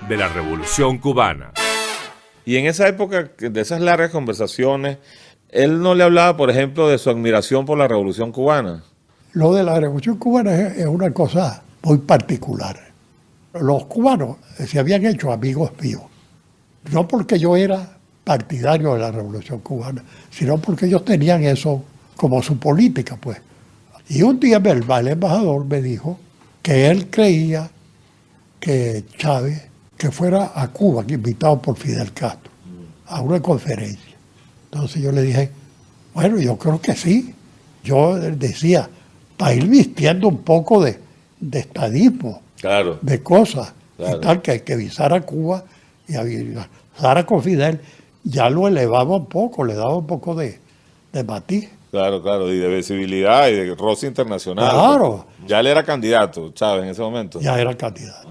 de la Revolución Cubana. Y en esa época, de esas largas conversaciones, él no le hablaba, por ejemplo, de su admiración por la Revolución Cubana. Lo de la Revolución Cubana es una cosa muy particular. Los cubanos se habían hecho amigos míos, no porque yo era partidario de la Revolución Cubana, sino porque ellos tenían eso como su política, pues. Y un día el embajador me dijo que él creía que Chávez, que fuera a Cuba, invitado por Fidel Castro, a una conferencia. Entonces yo le dije, bueno, yo creo que sí. Yo decía, para ir vistiendo un poco de estadismo, claro, de cosas, claro, y tal, que hay que avisar a Cuba y avisar con Fidel, ya lo elevaba un poco, le daba un poco de matiz. Claro, claro, y de visibilidad y de roce internacional. Claro. Ya él era candidato, Chávez, en ese momento. Ya era candidato.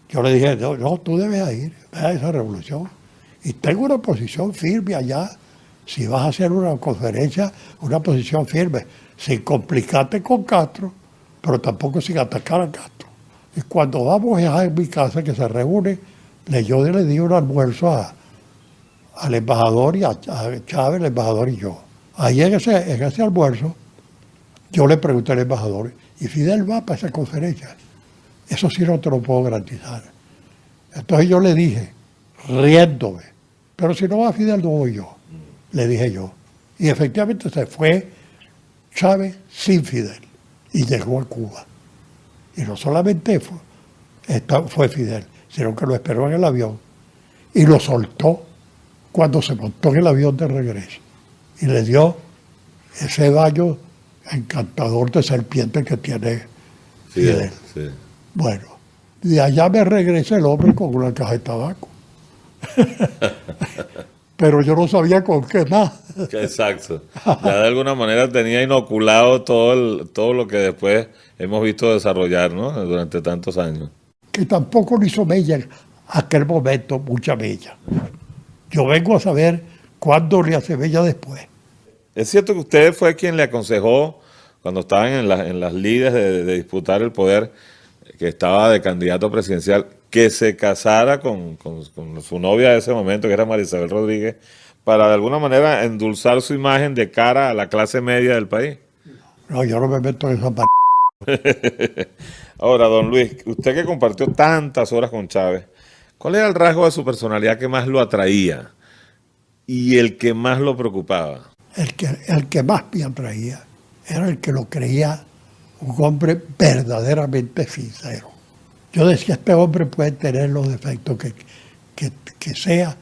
Yo le dije, no, tú debes ir a esa revolución. Y tengo una posición firme allá. Si vas a hacer una conferencia, una posición firme, sin complicarte con Castro, pero tampoco sin atacar a Castro. Y cuando vamos a mi casa, que se reúne, yo le di un almuerzo al embajador y a Chávez, el embajador y yo. Ahí en ese almuerzo, yo le pregunté al embajador, ¿y Fidel va para esa conferencia? Eso sí no te lo puedo garantizar. Entonces yo le dije, riéndome, pero si no va Fidel, no voy yo, le dije yo. Y efectivamente se fue Chávez sin Fidel y llegó a Cuba. Y no solamente fue Fidel, sino que lo esperó en el avión y lo soltó cuando se montó en el avión de regreso. Y le dio ese baño encantador de serpiente que tiene Fidel. Sí. Bueno, de allá me regresa el hombre con una caja de tabaco. Pero yo no sabía con qué más. Exacto. Ya de alguna manera tenía inoculado todo lo que después hemos visto desarrollar, ¿no? Durante tantos años. Que tampoco le hizo mella en aquel momento, mucha mella. Yo vengo a saber cuándo le hace mella después. Es cierto que usted fue quien le aconsejó, cuando estaban en las lides de disputar el poder, que estaba de candidato presidencial, que se casara con su novia de ese momento, que era María Isabel Rodríguez, para de alguna manera endulzar su imagen de cara a la clase media del país. No, yo no me meto en esa Ahora, don Luis, usted que compartió tantas horas con Chávez, ¿cuál era el rasgo de su personalidad que más lo atraía y el que más lo preocupaba? El que más me atraía era el que lo creía un hombre verdaderamente sincero. Yo decía, este hombre puede tener los defectos que sea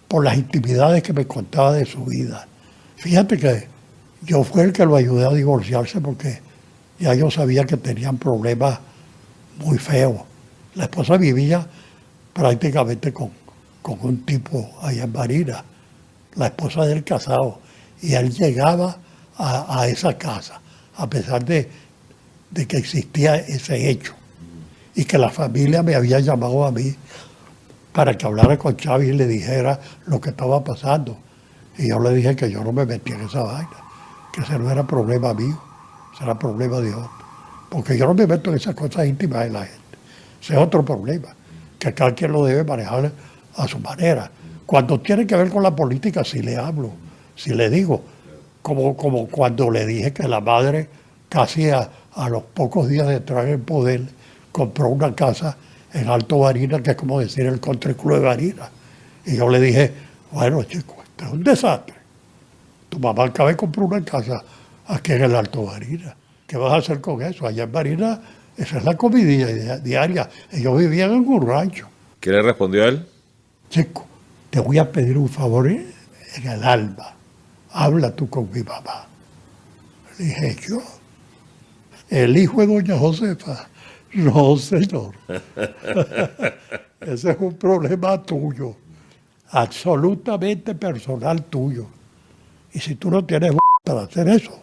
por las intimidades que me contaba de su vida. Fíjate que yo fui el que lo ayudé a divorciarse porque ya yo sabía que tenían problemas muy feos. La esposa vivía prácticamente con un tipo allá en Barinas, la esposa del casado, y él llegaba a esa casa, a pesar de que existía ese hecho, y que la familia me había llamado a mí para que hablara con Chávez y le dijera lo que estaba pasando. Y yo le dije que yo no me metía en esa vaina, que ese no era problema mío, ese era problema de otro. Porque yo no me meto en esas cosas íntimas de la gente. Ese es otro problema, que cada quien lo debe manejar a su manera. Cuando tiene que ver con la política, sí le hablo, sí le digo, como cuando le dije que la madre casi a los pocos días de entrar en poder compró una casa en Alto Barinas, que es como decir el Country Club de Barinas. Y yo le dije, bueno, chico, esto es un desastre. Tu mamá acaba de comprar una casa aquí en el Alto Barinas. ¿Qué vas a hacer con eso? Allá en Barinas, esa es la comida diaria. Ellos vivían en un rancho. ¿Qué le respondió él? Chico, te voy a pedir un favor en el alma. Habla tú con mi mamá. Le dije, yo, el hijo de doña Josefa. No, señor. Ese es un problema tuyo, absolutamente personal tuyo. Y si tú no tienes para hacer eso,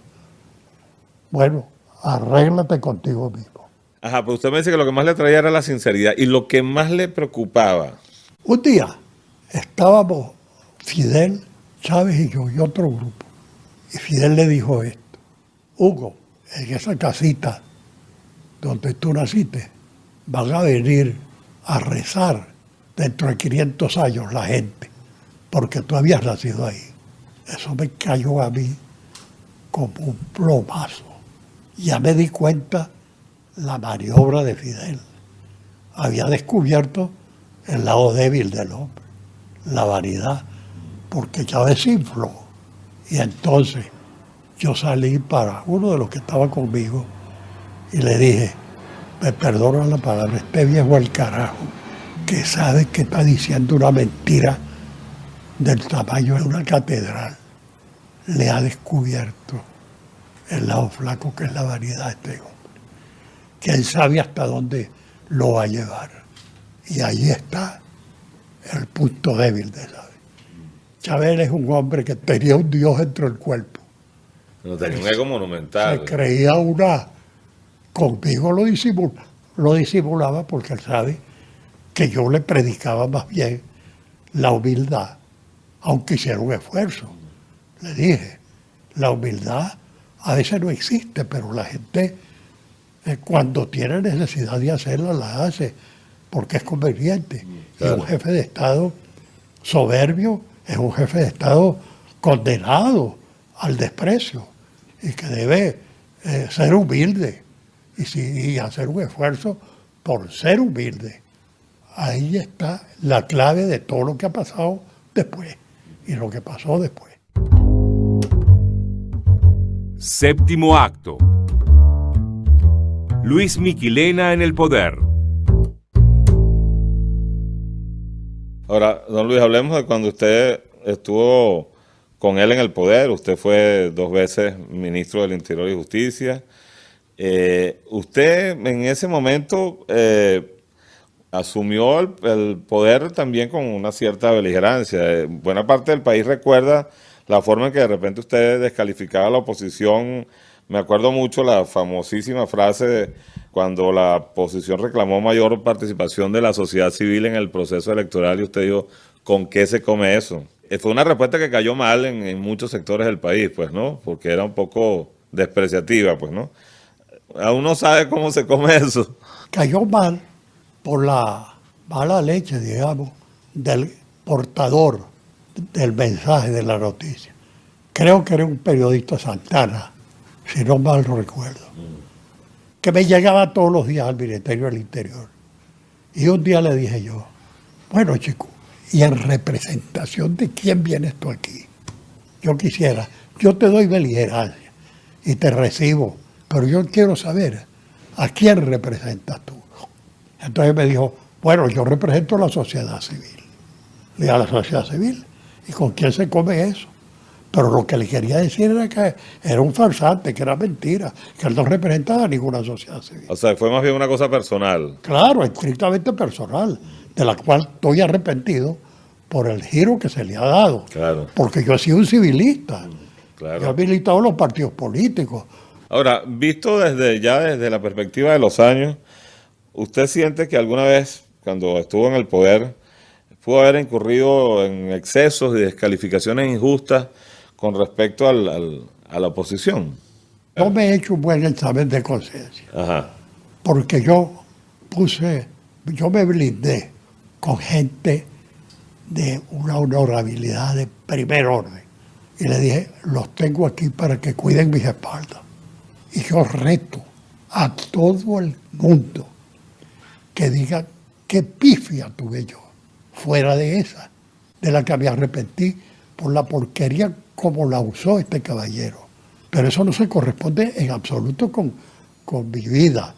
bueno, arréglate contigo mismo. Ajá, pero usted me dice que lo que más le traía era la sinceridad y lo que más le preocupaba. Un día estábamos Fidel, Chávez y yo y otro grupo. Y Fidel le dijo esto: Hugo, en esa casita donde tú naciste, van a venir a rezar dentro de 500 años la gente, porque tú habías nacido ahí. Eso me cayó a mí como un plomazo. Ya me di cuenta la maniobra de Fidel. Había descubierto el lado débil del hombre, la vanidad, porque Chávez se infló. Y entonces yo salí para uno de los que estaba conmigo y le dije, me perdona la palabra, este viejo al carajo, que sabe que está diciendo una mentira del tamaño de una catedral, le ha descubierto el lado flaco que es la vanidad de este hombre. Quién sabe hasta dónde lo va a llevar. Y ahí está el punto débil de Chávez. Chávez es un hombre que tenía un Dios dentro del cuerpo. No tenía un ego monumental. Se creía una... Conmigo lo disimulaba porque él sabe que yo le predicaba más bien la humildad, aunque hiciera un esfuerzo. Le dije, la humildad a veces no existe, pero la gente cuando tiene necesidad de hacerla, la hace, porque es conveniente. Claro. Y un jefe de Estado soberbio es un jefe de Estado condenado al desprecio y que debe ser humilde y hacer un esfuerzo por ser humilde. Ahí está la clave de todo lo que ha pasado después y lo que pasó después. Séptimo acto. Luis Miquilena en el poder. Ahora, don Luis, hablemos de cuando usted estuvo con él en el poder. Usted fue 2 veces ministro del Interior y Justicia. Usted en ese momento asumió el poder también con una cierta beligerancia. Buena parte del país recuerda la forma en que de repente usted descalificaba a la oposición. Me acuerdo mucho la famosísima frase de cuando la oposición reclamó mayor participación de la sociedad civil en el proceso electoral y usted dijo, ¿con qué se come eso? Fue una respuesta que cayó mal en muchos sectores del país, pues, ¿no? Porque era un poco despreciativa, pues, ¿no? Aún no sabe cómo se come eso. Cayó mal por la mala leche, digamos, del portador del mensaje de la noticia. Creo que era un periodista Santana, si no mal lo recuerdo, que me llegaba todos los días al Ministerio del Interior. Y un día le dije yo, bueno, chico, ¿y en representación de quién vienes tú aquí? Yo quisiera, yo te doy beligerancia y te recibo, pero yo quiero saber a quién representas tú. Entonces me dijo, bueno, yo represento a la sociedad civil. Le dije, a la sociedad civil. ¿Y con quién se come eso? Pero lo que le quería decir era que era un farsante, que era mentira, que él no representaba a ninguna sociedad civil. O sea, fue más bien una cosa personal. Claro, estrictamente personal, de la cual estoy arrepentido por el giro que se le ha dado. Claro. Porque yo he sido un civilista. Claro. Yo he militado en los partidos políticos. Ahora, visto desde la perspectiva de los años, ¿usted siente que alguna vez, cuando estuvo en el poder, pudo haber incurrido en excesos y descalificaciones injustas con respecto a la oposición? Yo me he hecho un buen examen de conciencia. Ajá. Porque yo me blindé con gente de una honorabilidad de primer orden. Y le dije, los tengo aquí para que cuiden mis espaldas. Y yo reto a todo el mundo que diga qué pifia tuve yo, fuera de esa, de la que me arrepentí por la porquería como la usó este caballero. Pero eso no se corresponde en absoluto con mi vida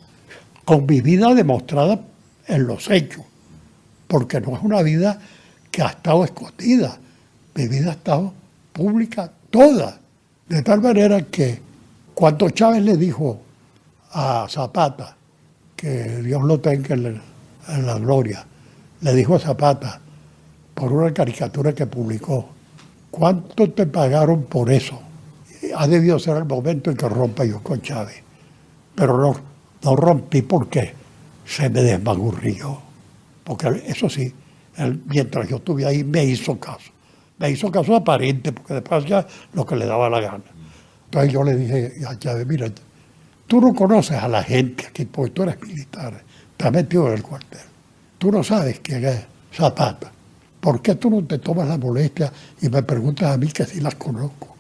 demostrada en los hechos, porque no es una vida que ha estado escondida, mi vida ha estado pública toda, de tal manera que cuando Chávez le dijo a Zapata, que Dios lo tenga en la gloria, le dijo a Zapata, por una caricatura que publicó, ¿cuánto te pagaron por eso? Ha debido ser el momento en que rompa yo con Chávez. Pero no rompí porque se me desmagurrió. Porque eso sí, él, mientras yo estuve ahí, me hizo caso. Me hizo caso aparente, porque después ya lo que le daba la gana. Entonces yo le dije a Chávez, mira, tú no conoces a la gente aquí, porque tú eres militar, te has metido en el cuartel. Tú no sabes quién es Zapata, ¿por qué tú no te tomas la molestia y me preguntas a mí que sí las conozco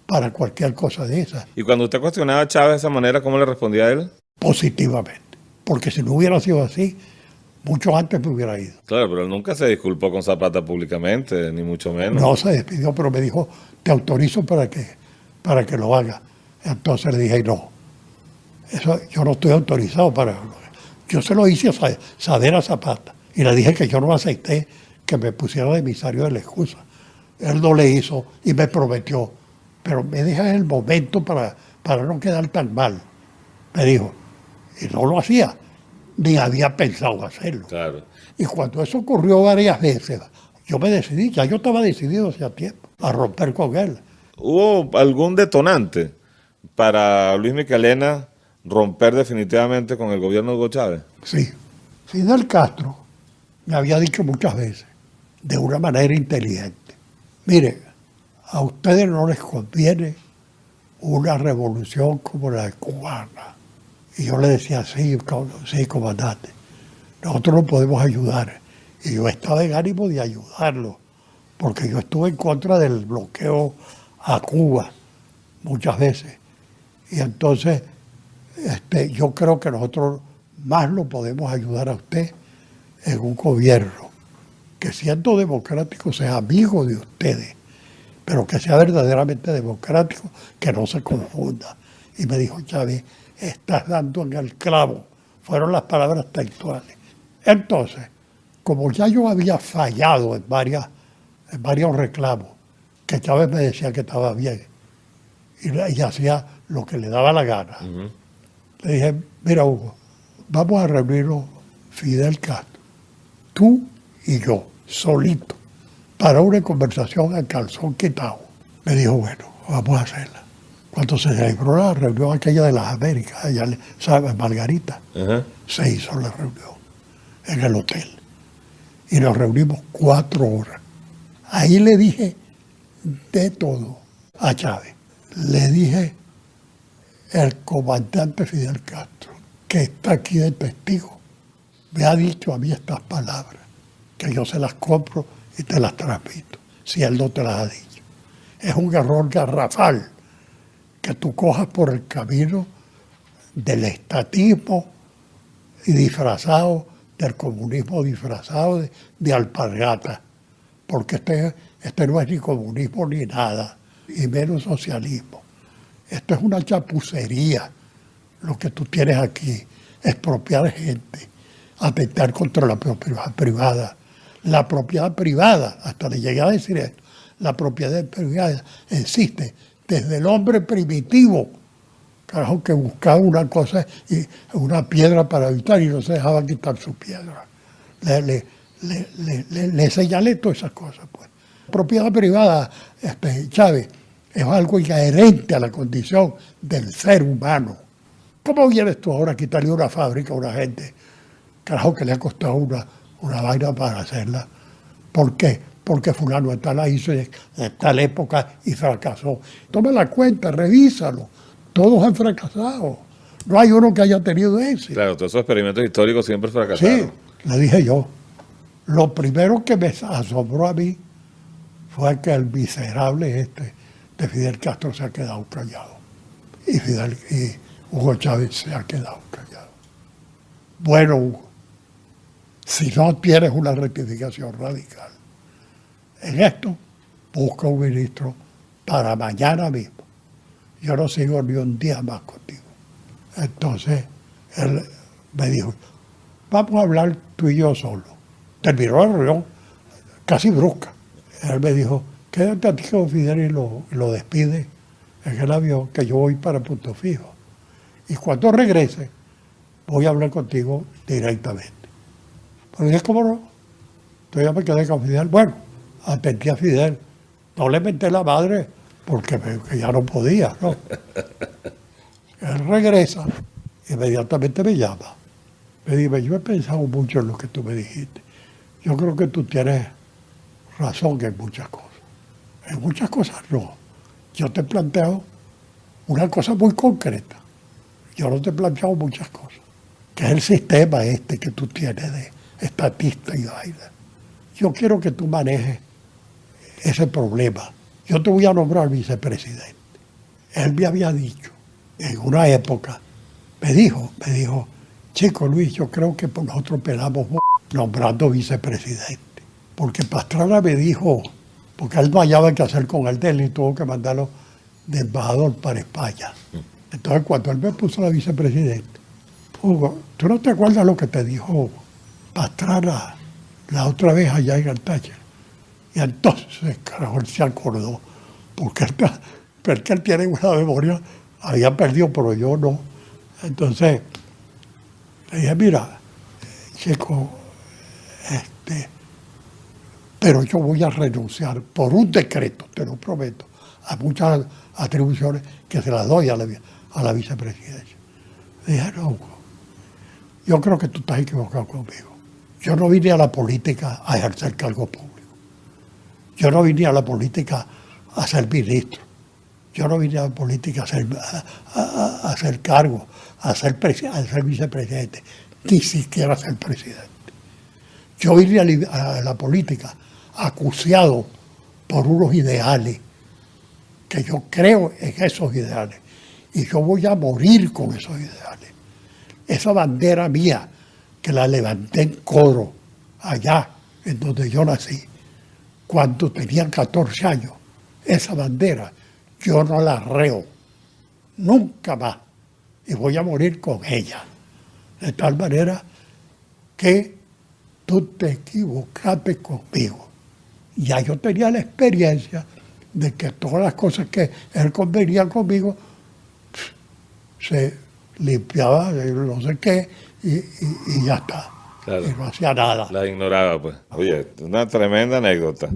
para cualquier cosa de esas? Y cuando usted cuestionaba a Chávez de esa manera, ¿cómo le respondía a él? Positivamente. Porque si no hubiera sido así, mucho antes me hubiera ido. Claro, pero él nunca se disculpó con Zapata públicamente, ni mucho menos. No se despidió, pero me dijo, te autorizo para que lo haga. Entonces le dije, no, eso, yo no estoy autorizado para... Yo se lo hice saber a Zapata y le dije que yo no acepté que me pusiera de emisario de la excusa. Él no le hizo y me prometió, pero me deja el momento para no quedar tan mal, me dijo. Y no lo hacía, ni había pensado hacerlo. Claro. Y cuando eso ocurrió varias veces, yo me decidí, ya yo estaba decidido hacía tiempo, a romper con él. ¿Hubo algún detonante para Luis Michelena romper definitivamente con el gobierno de Hugo Chávez? Sí. Fidel Castro me había dicho muchas veces, de una manera inteligente, mire, a ustedes no les conviene una revolución como la cubana. Y yo le decía, sí, comandante, nosotros no podemos ayudar. Y yo estaba en ánimo de ayudarlo, porque yo estuve en contra del bloqueo a Cuba muchas veces. Y entonces yo creo que nosotros más lo podemos ayudar a usted en un gobierno que siendo democrático sea amigo de ustedes, pero que sea verdaderamente democrático, que no se confunda. Y me dijo Chávez, estás dando en el clavo. Fueron las palabras textuales. Entonces, como ya yo había fallado en varios reclamos, que Chávez me decía que estaba bien, y hacía lo que le daba la gana, le dije, mira Hugo, vamos a reunirnos Fidel Castro, tú y yo, solito, para una conversación en calzón quitado. Me dijo, bueno, vamos a hacerla. Cuando se celebró la reunión aquella de las Américas, allá, ¿sabes? Margarita, se hizo la reunión en el hotel. Y nos reunimos 4 horas. Ahí le dije de todo a Chávez. Le dije, el comandante Fidel Castro, que está aquí de testigo, me ha dicho a mí estas palabras, que yo se las compro y te las transmito, si él no te las ha dicho. Es un error garrafal que tú cojas por el camino del estatismo y disfrazado, del comunismo disfrazado de alpargata, porque este no es ni comunismo ni nada, y menos socialismo. Esto es una chapucería, lo que tú tienes aquí, expropiar gente, atentar contra la propiedad privada. La propiedad privada, hasta le llegué a decir esto, la propiedad privada existe desde el hombre primitivo, carajo, que buscaba una cosa, y una piedra para habitar y no se dejaba quitar su piedra. Le señalé todas esas cosas, pues. Propiedad privada, Chávez, es algo inherente a la condición del ser humano. ¿Cómo vienes tú ahora a quitarle una fábrica a una gente, carajo, que le ha costado una vaina para hacerla? ¿Por qué? Porque fulano de tal la hizo en tal época y fracasó. Toma la cuenta, revísalo. Todos han fracasado. No hay uno que haya tenido éxito. Claro, todos esos experimentos históricos siempre fracasaron. Sí, le dije yo. Lo primero que me asombró a mí fue que el miserable de Fidel Castro se ha quedado callado. Y Hugo Chávez se ha quedado callado. Bueno, Hugo, si no tienes una rectificación radical en esto, busca un ministro para mañana mismo. Yo no sigo ni un día más contigo. Entonces, él me dijo, vamos a hablar tú y yo solo. Terminó la reunión casi brusca. Él me dijo, quédate aquí con Fidel y lo despide en el avión, que yo voy para Punto Fijo. Y cuando regrese, voy a hablar contigo directamente. Pero dije, ¿cómo no? Entonces yo me quedé con Fidel. Bueno, atendí a Fidel. No le menté la madre porque que ya no podía, ¿no? Él regresa, inmediatamente me llama. Me dice, yo he pensado mucho en lo que tú me dijiste. Yo creo que tú tienes razón en muchas cosas. En muchas cosas no. Yo te he planteado una cosa muy concreta. Yo no te he planteado muchas cosas. Que es el sistema que tú tienes de estatista y vaina. yo quiero que tú manejes ese problema. Yo te voy a nombrar vicepresidente. Él me había dicho, en una época, me dijo, chico Luis, yo creo que nosotros pelamos nombrando vicepresidente. Porque Pastrana me dijo, porque él no hallaba qué hacer con el de él y tuvo que mandarlo de embajador para España. Entonces cuando él me puso la vicepresidente, Hugo, ¿tú no te acuerdas lo que te dijo Pastrana la otra vez allá en el Táchira? Y entonces, carajo, él se acordó, porque él tiene una memoria, había perdido, pero yo no. Entonces, le dije, mira, chico, pero yo voy a renunciar por un decreto, te lo prometo, a muchas atribuciones que se las doy a la vicepresidencia. Le dije, no, Hugo, yo creo que tú estás equivocado conmigo. Yo no vine a la política a ejercer cargo público. Yo no vine a la política a ser ministro. Yo no vine a la política a hacer cargo, a ser vicepresidente, ni siquiera a ser presidente. Yo vine a la política acuciado por unos ideales, que yo creo en esos ideales, y yo voy a morir con esos ideales. Esa bandera mía, que la levanté en Coro, allá en donde yo nací, cuando tenía 14 años, esa bandera yo no la reo, nunca más, y voy a morir con ella. De tal manera que tú te equivocaste conmigo. Ya yo tenía la experiencia de que todas las cosas que él convenía conmigo se limpiaba de no sé qué y ya está. Claro. Y no hacía nada. La ignoraba, pues. Oye, una tremenda anécdota.